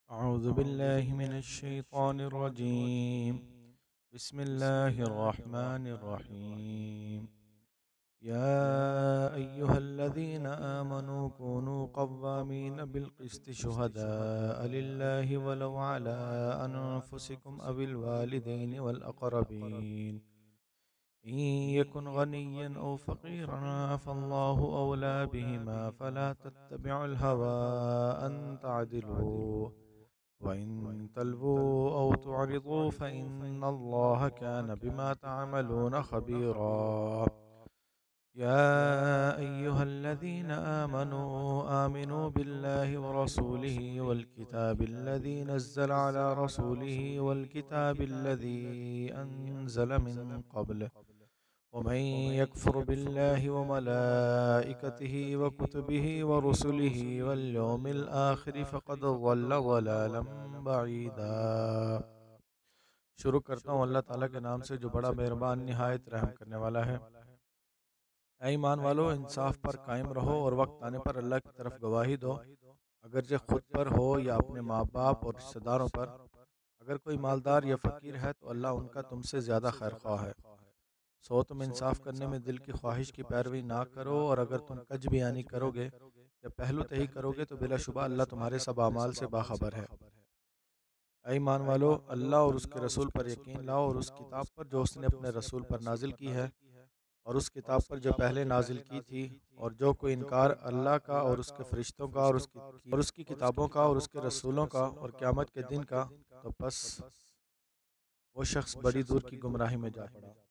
أعوذ بالله من الشيطان الرجيم. بسم الله الرحمن الرحيم. يا أيها الذين آمنوا كونوا قوامين بالقسط شهداء لله ولو على أنفسكم أو الوالدين والأقربين إن يكن غنيا أو فقيرا فالله أولى بهما فلا تتبعوا الهوى أن تعدلوا وإن تلووا أو تعرضوا فإن الله كان بما تعملون خبيرا. يا أيها الذين آمنوا بالله ورسوله والكتاب الذي نزل على رسوله والكتاب الذي أنزل من قبله ومن يكفر بالله وملائكته وكتبه ورسله واليوم الآخر فقد ضل ضلالا بعیدا۔ شروع کرتا ہوں اللہ تعالیٰ کے نام سے جو بڑا مہربان نہایت رحم کرنے والا ہے۔ اے ایمان والو، انصاف پر قائم رہو اور وقت آنے پر اللہ کی طرف گواہی دو، اگرچہ خود پر ہو یا اپنے ماں باپ اور رشتہ داروں پر۔ اگر کوئی مالدار یا فقیر ہے تو اللہ ان کا تم سے زیادہ خیر خواہ ہے۔ سو تم انصاف کرنے میں دل کی خواہش کی پیروی نہ کرو، اور اگر تم کج بیانی کرو گے یا پہلو تہی کرو گے تو بلا شبہ اللہ تمہارے سب اعمال سے باخبر ہے۔ اے ایمان والو، اللہ اور اس کے رسول پر یقین لاؤ، اور اس کتاب پر جو اس نے اپنے رسول پر نازل کی ہے، اور اس کتاب پر جو پہلے نازل کی تھی، اور جو کوئی انکار اللہ کا اور اس کے فرشتوں کا اور اس کی کتابوں کا اور اس کے رسولوں کا اور قیامت کے دن کا، تو پس وہ شخص بڑی دور کی گمراہی میں جا پڑا۔